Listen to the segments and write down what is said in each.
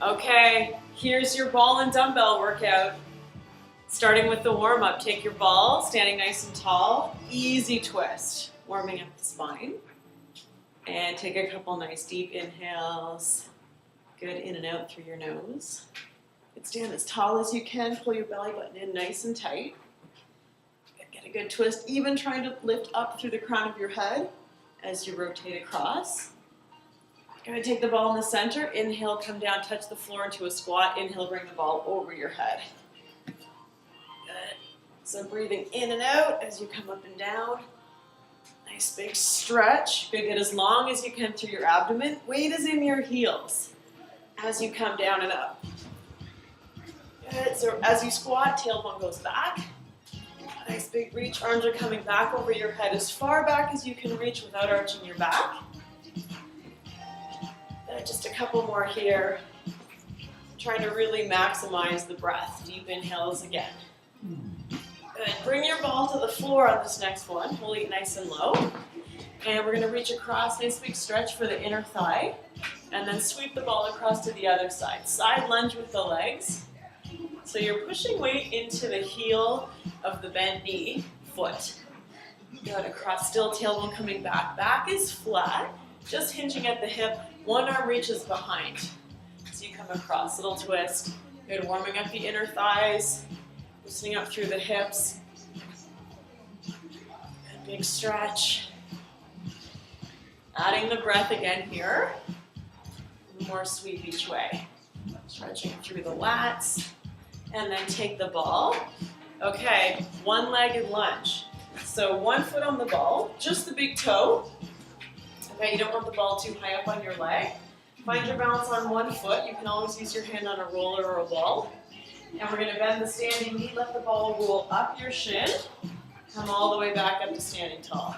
Okay, here's your ball and dumbbell workout. Starting with the warm-up, take your ball, standing nice and tall, easy twist, warming up the spine. And take a couple nice deep inhales. Good, in and out through your nose. Good, stand as tall as you can, pull your belly button in nice and tight. Good, get a good twist, even trying to lift up through the crown of your head as you rotate across. Good, take the ball in the center, inhale, come down, touch the floor into a squat, inhale, bring the ball over your head. Good, so breathing in and out as you come up and down. Nice big stretch. Good, get as long as you can through your abdomen. Weight is in your heels as you come down and up. Good, so as you squat, tailbone goes back. Nice big reach, arms are coming back over your head as far back as you can reach without arching your back. Just a couple more here. Trying to really maximize the breath. Deep inhales again. Good. Bring your ball to the floor on this next one. Holding it nice and low. And we're going to reach across. Nice big stretch for the inner thigh. And then sweep the ball across to the other side. Side lunge with the legs. So you're pushing weight into the heel of the bent knee, foot. Good. Across, still tailbone coming back. Back is flat. Just hinging at the hip. One arm reaches behind. So you come across, little twist. Good, warming up the inner thighs. Loosening up through the hips. Good, big stretch. Adding the breath again here. More sweep each way. Stretching through the lats. And then take the ball. Okay, one-legged lunge. So one foot on the ball, just the big toe. Okay, you don't want the ball too high up on your leg. Find your balance on one foot. You can always use your hand on a roller or a ball. And we're going to bend the standing knee, let the ball roll up your shin. Come all the way back up to standing tall.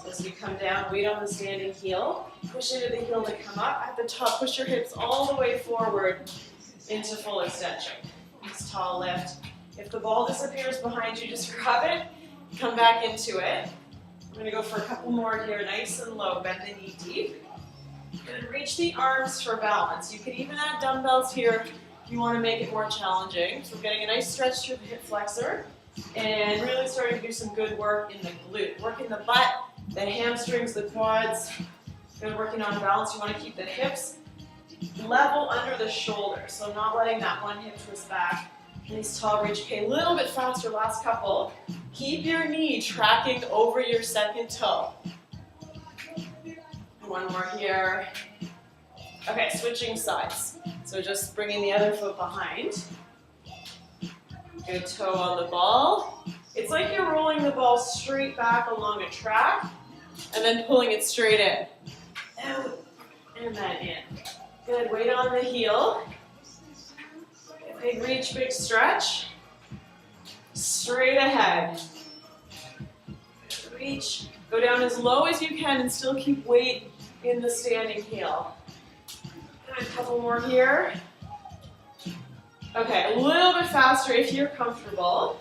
So as you come down, weight on the standing heel. Push into the heel to come up. At the top, push your hips all the way forward into full extension. Nice tall lift. If the ball disappears behind you, just grab it. Come back into it. We're going to go for a couple more here, nice and low, bend the knee deep. And reach the arms for balance. You can even add dumbbells here if you want to make it more challenging. So we're getting a nice stretch through the hip flexor and really starting to do some good work in the glute. Working the butt, the hamstrings, the quads. Good, working on balance. You want to keep the hips level under the shoulders, so not letting that one hip twist back. Nice tall reach. Okay, a little bit faster, last couple. Keep your knee tracking over your second toe. One more here. Okay, switching sides. So just bringing the other foot behind. Good, toe on the ball. It's like you're rolling the ball straight back along a track and then pulling it straight in. Out and then in. Good, weight on the heel. Big reach, big stretch. Straight ahead. Reach. Go down as low as you can and still keep weight in the standing heel. And a couple more here. Okay, a little bit faster if you're comfortable.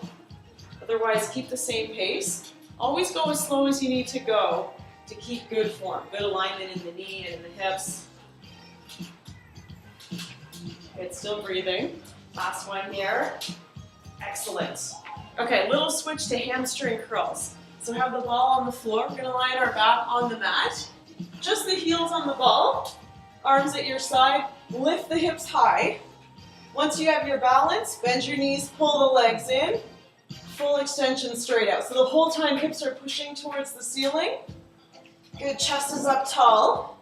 Otherwise, keep the same pace. Always go as slow as you need to go to keep good form. Good alignment in the knee and in the hips. Good, still breathing. Last one here. Excellent. Okay, little switch to hamstring curls. So have the ball on the floor. We're going to line our back on the mat. Just the heels on the ball. Arms at your side. Lift the hips high. Once you have your balance, bend your knees, pull the legs in. Full extension straight out. So the whole time hips are pushing towards the ceiling. Good, chest is up tall.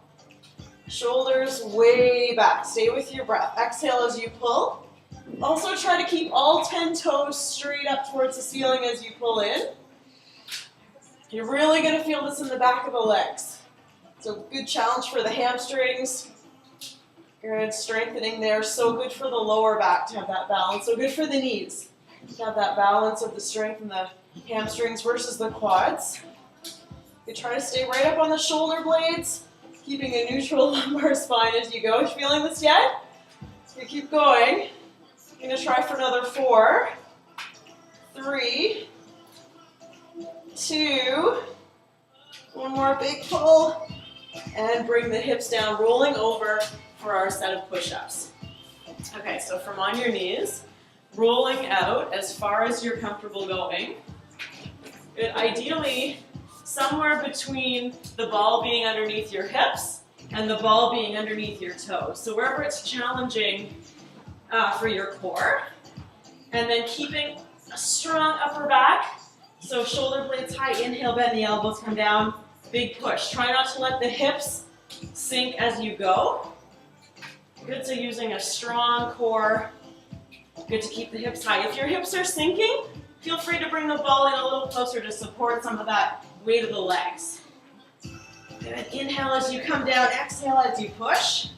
Shoulders way back. Stay with your breath. Exhale as you pull. Also try to keep all 10 toes straight up towards the ceiling as you pull in. You're really going to feel this in the back of the legs. So good challenge for the hamstrings. Good, strengthening there. So good for the lower back to have that balance. So good for the knees to have that balance of the strength in the hamstrings versus the quads. You try to stay right up on the shoulder blades, keeping a neutral lumbar spine as you go. You feeling this yet? So we keep going. I'm going to try for another 4, 3, 2, one more big pull, and bring the hips down, rolling over for our set of push-ups. Okay, so from on your knees, rolling out as far as you're comfortable going. Good. Ideally, somewhere between the ball being underneath your hips and the ball being underneath your toes. So wherever it's challenging for your core. And then keeping a strong upper back. So shoulder blades high, inhale, bend the elbows, come down, big push. Try not to let the hips sink as you go. Good, so using a strong core. Good to keep the hips high. If your hips are sinking, feel free to bring the ball in a little closer to support some of that weight of the legs. Good, inhale as you come down, exhale as you push.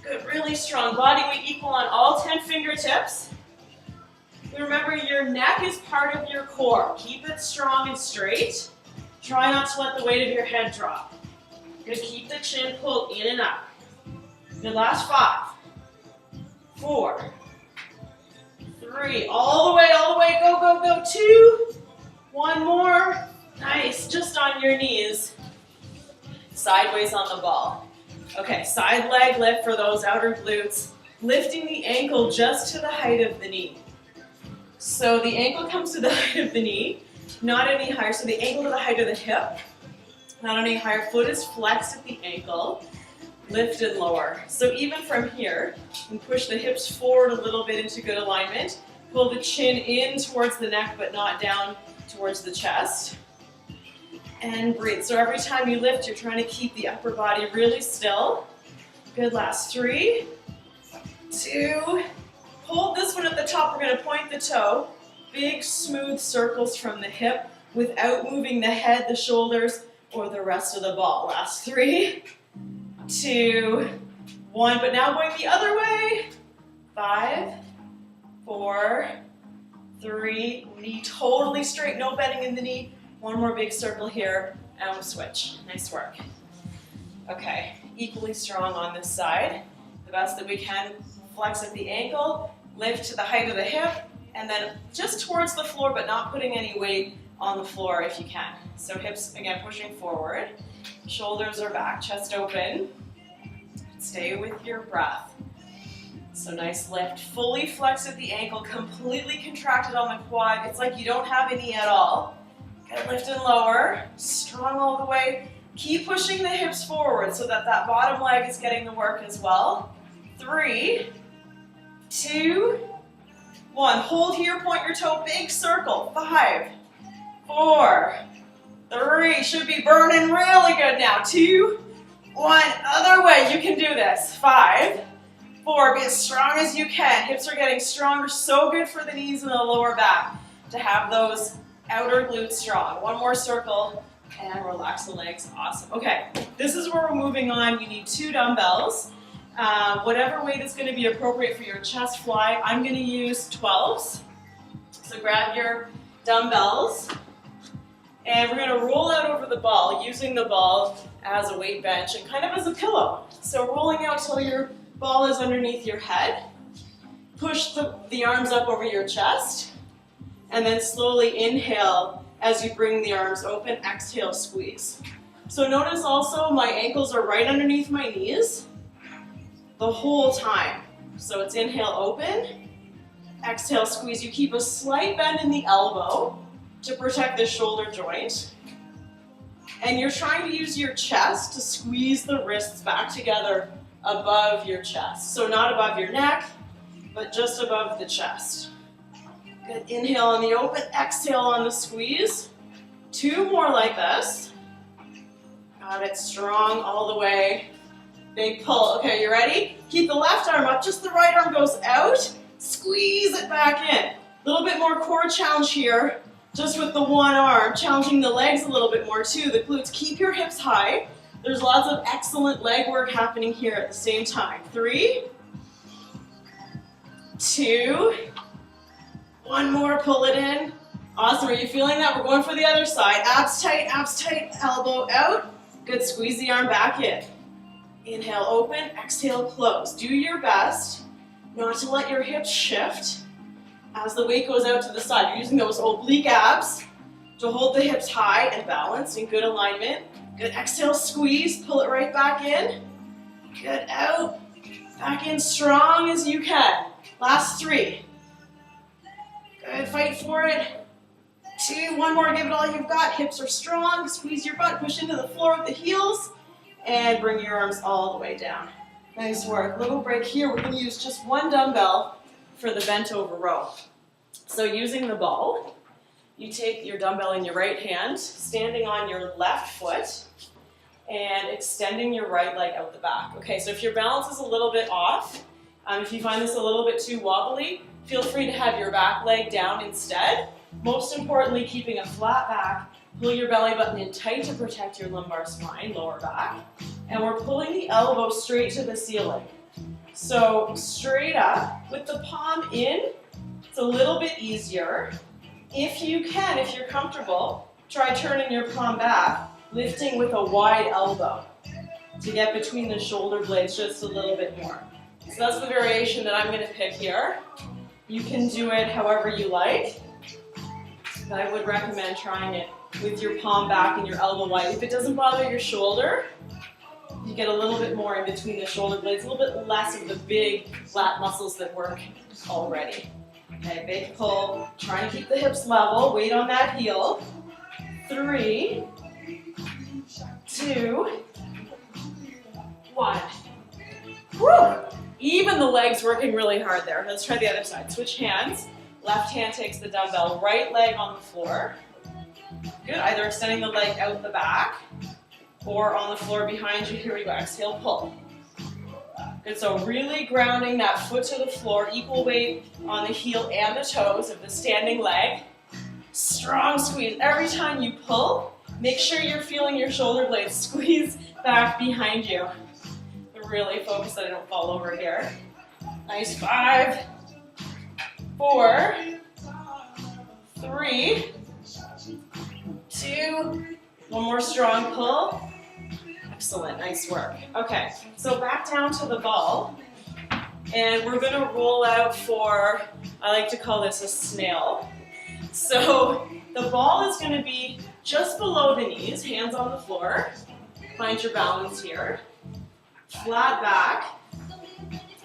Good, really strong. Body weight equal on all 10 fingertips. Remember, your neck is part of your core. Keep it strong and straight. Try not to let the weight of your head drop. Good, keep the chin pulled in and up. Good, last 5, 4, 3, all the way, go, go, go, 2, 1 more. Nice, just on your knees. Sideways on the ball. Okay, side leg lift for those outer glutes. Lifting the ankle just to the height of the knee. So the ankle comes to the height of the knee, not any higher. So the ankle to the height of the hip, not any higher. Foot is flexed at the ankle, lift and lower. So even from here, you can push the hips forward a little bit into good alignment. Pull the chin in towards the neck, but not down towards the chest. And breathe. So every time you lift, you're trying to keep the upper body really still. Good, last 3, 2, hold this one at the top. We're going to point the toe. Big smooth circles from the hip without moving the head, the shoulders, or the rest of the ball. Last 3, 2, 1. But now going the other way. 5, 4, 3. Knee totally straight, no bending in the knee. One more big circle here, and we'll switch. Nice work. Okay, equally strong on this side. The best that we can. Flex at the ankle, lift to the height of the hip, and then just towards the floor, but not putting any weight on the floor if you can. So hips, again, pushing forward. Shoulders are back, chest open. Stay with your breath. So nice lift. Fully flex at the ankle, completely contracted on the quad. It's like you don't have any at all. Good, lift and lower. Strong all the way. Keep pushing the hips forward so that that bottom leg is getting the work as well. 3, 2, 1. Hold here, point your toe, big circle. 5, 4, 3. Should be burning really good now. 2, 1. Other way, you can do this. 5, 4. Be as strong as you can. Hips are getting stronger. So good for the knees and the lower back to have those outer glutes strong. One more circle and relax the legs. Awesome. Okay, this is where we're moving on. You need 2 dumbbells. Whatever weight is going to be appropriate for your chest fly. I'm going to use 12s. So grab your dumbbells. And we're going to roll out over the ball, using the ball as a weight bench and kind of as a pillow. So rolling out till your ball is underneath your head. Push the arms up over your chest. And then slowly inhale as you bring the arms open. Exhale, squeeze. So notice also my ankles are right underneath my knees the whole time. So it's inhale, open. Exhale, squeeze. You keep a slight bend in the elbow to protect the shoulder joint. And you're trying to use your chest to squeeze the wrists back together above your chest. So not above your neck, but just above the chest. Good. Inhale on the open, exhale on the squeeze. 2 more like this. Got it. Strong all the way. Big pull. Okay, you ready? Keep the left arm up, just the right arm goes out. Squeeze it back in. A little bit more core challenge here, just with the one arm, challenging the legs a little bit more too. The glutes, keep your hips high. There's lots of excellent leg work happening here at the same time. 3, 2, 1 more, pull it in. Awesome, are you feeling that? We're going for the other side. Abs tight, elbow out. Good, squeeze the arm back in. Inhale, open, exhale, close. Do your best not to let your hips shift as the weight goes out to the side. You're using those oblique abs to hold the hips high and balanced in good alignment. Good, exhale, squeeze, pull it right back in. Good, out, back in strong as you can. Last 3. Good, fight for it. 2, one more, give it all you've got. Hips are strong, squeeze your butt, push into the floor with the heels, and bring your arms all the way down. Nice work. Little break here. We're going to use just 1 dumbbell for the bent over row. So using the ball, you take your dumbbell in your right hand, standing on your left foot, and extending your right leg out the back. Okay, so if your balance is a little bit off, if you find this a little bit too wobbly, feel free to have your back leg down instead. Most importantly, keeping a flat back, pull your belly button in tight to protect your lumbar spine, lower back. And we're pulling the elbow straight to the ceiling. So straight up with the palm in, it's a little bit easier. If you can, if you're comfortable, try turning your palm back, lifting with a wide elbow to get between the shoulder blades just a little bit more. So that's the variation that I'm going to pick here. You can do it however you like, but I would recommend trying it with your palm back and your elbow wide. If it doesn't bother your shoulder, you get a little bit more in between the shoulder blades, a little bit less of the big lat muscles that work already. Okay, big pull, trying to keep the hips level, weight on that heel. 3, 2, 1. Woo! Even the legs working really hard there. Let's try the other side. Switch hands. Left hand takes the dumbbell, right leg on the floor. Good, either extending the leg out the back or on the floor behind you. Here we go, exhale, pull. Good, so really grounding that foot to the floor, equal weight on the heel and the toes of the standing leg. Strong squeeze. Every time you pull, make sure you're feeling your shoulder blades squeeze back behind you. Really focus that I don't fall over here. Nice. 5, 4, 3, 2, one more strong pull. Excellent, nice work. Okay, so back down to the ball, and we're gonna roll out for, I like to call this a snail. So the ball is gonna be just below the knees, hands on the floor. Find your balance here. Flat back,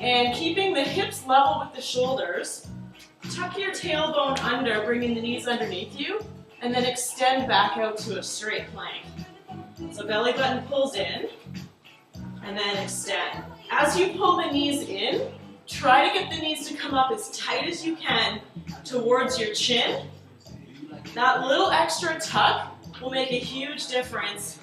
and keeping the hips level with the shoulders, tuck your tailbone under, bringing the knees underneath you, and then extend back out to a straight plank. So belly button pulls in, and then extend. As you pull the knees in, try to get the knees to come up as tight as you can towards your chin. That little extra tuck will make a huge difference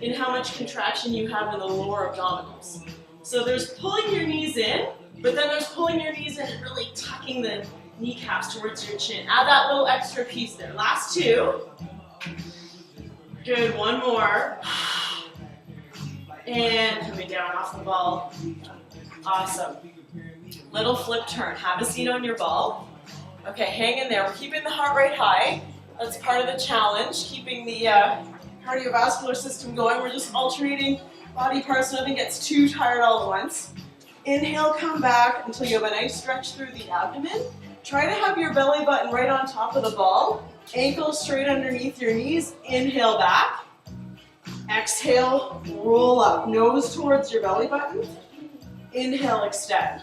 in how much contraction you have in the lower abdominals. So there's pulling your knees in, but then there's pulling your knees in and really tucking the kneecaps towards your chin. Add that little extra piece there. Last 2. Good, one more. And coming down off the ball. Awesome. Little flip turn. Have a seat on your ball. Okay, hang in there. We're keeping the heart rate high. That's part of the challenge, keeping the cardiovascular system going. We're just alternating body parts so nothing gets too tired all at once. Inhale, come back until you have a nice stretch through the abdomen. Try to have your belly button right on top of the ball. Ankles straight underneath your knees. Inhale back. Exhale, roll up. Nose towards your belly button. Inhale, extend.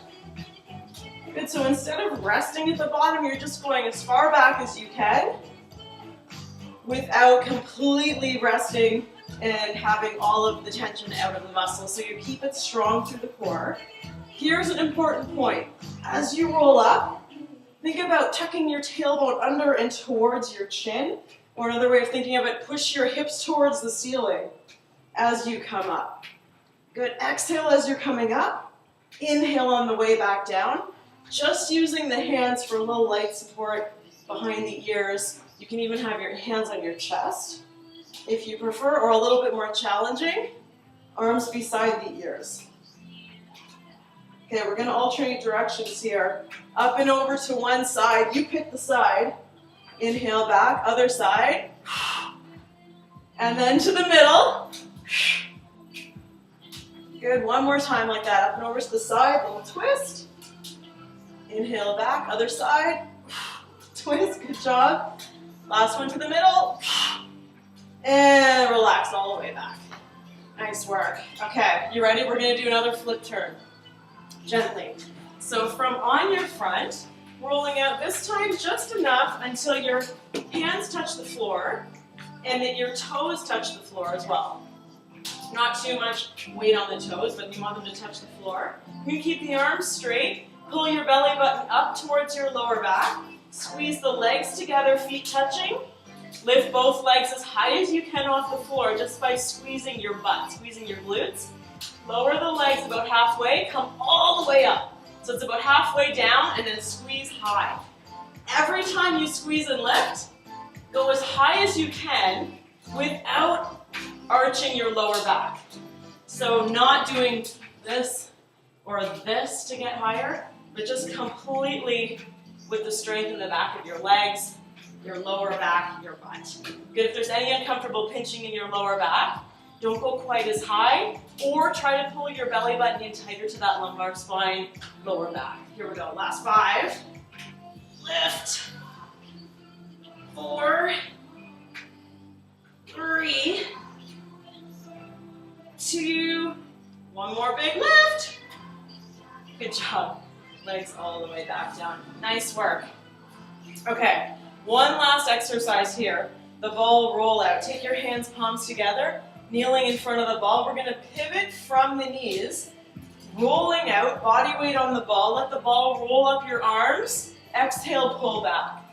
Good, so instead of resting at the bottom, you're just going as far back as you can without completely resting and having all of the tension out of the muscle. So you keep it strong through the core. Here's an important point. As you roll up, think about tucking your tailbone under and towards your chin. Or another way of thinking of it, push your hips towards the ceiling as you come up. Good, exhale as you're coming up. Inhale on the way back down. Just using the hands for a little light support behind the ears. You can even have your hands on your chest if you prefer, or a little bit more challenging, arms beside the ears. Okay, we're gonna alternate directions here. Up and over to one side, you pick the side. Inhale back, other side. And then to the middle. Good, one more time like that. Up and over to the side, little twist. Inhale back, other side. Twist, good job. Last one to the middle. And relax all the way back. Nice work. Okay, you ready? We're gonna do another flip turn. Gently. So from on your front, rolling out this time just enough until your hands touch the floor and that your toes touch the floor as well. Not too much weight on the toes, but you want them to touch the floor. You can keep the arms straight. Pull your belly button up towards your lower back. Squeeze the legs together, feet touching. Lift both legs as high as you can off the floor just by squeezing your butt, squeezing your glutes. Lower the legs about halfway, come all the way up. So it's about halfway down and then squeeze high. Every time you squeeze and lift, go as high as you can without arching your lower back. So not doing this or this to get higher, but just completely with the strength in the back of your legs, your lower back, your butt. Good if there's any uncomfortable pinching in your lower back, don't go quite as high, or try to pull your belly button in tighter to that lumbar spine, lower back. Here we go, last 5. Lift. 4, 3, 2, one more big lift. Good job. Legs all the way back down. Nice work. Okay, one last exercise here. The ball roll out. Take your hands palms together, kneeling in front of the ball. We're going to pivot from the knees, rolling out, body weight on the ball. Let the ball roll up your arms. Exhale, pull back.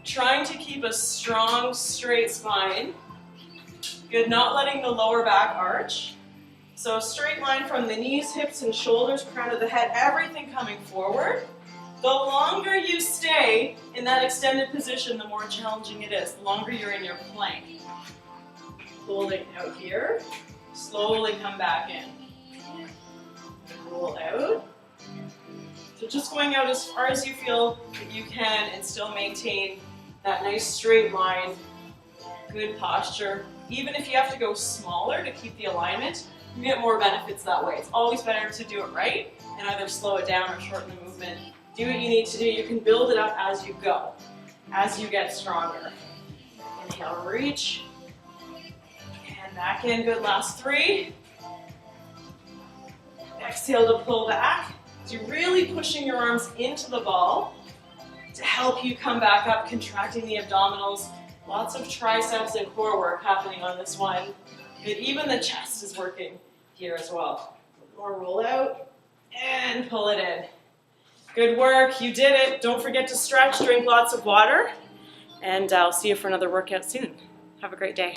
Trying to keep a strong, straight spine. Good, not letting the lower back arch. So a straight line from the knees, hips, and shoulders, crown of the head, everything coming forward. The longer you stay in that extended position, the more challenging it is. The longer you're in your plank. Holding out here. Slowly come back in. Roll out. So just going out as far as you feel that you can and still maintain that nice straight line. Good posture. Even if you have to go smaller to keep the alignment, you get more benefits that way. It's always better to do it right and either slow it down or shorten the movement. Do what you need to do. You can build it up as you go, as you get stronger. Inhale, reach. And back in. Good, last 3. Exhale to pull back. So you're really pushing your arms into the ball to help you come back up, contracting the abdominals. Lots of triceps and core work happening on this one. Good. Even the chest is working here as well. More roll out and pull it in. Good work. You did it. Don't forget to stretch, drink lots of water, and I'll see you for another workout soon. Have a great day.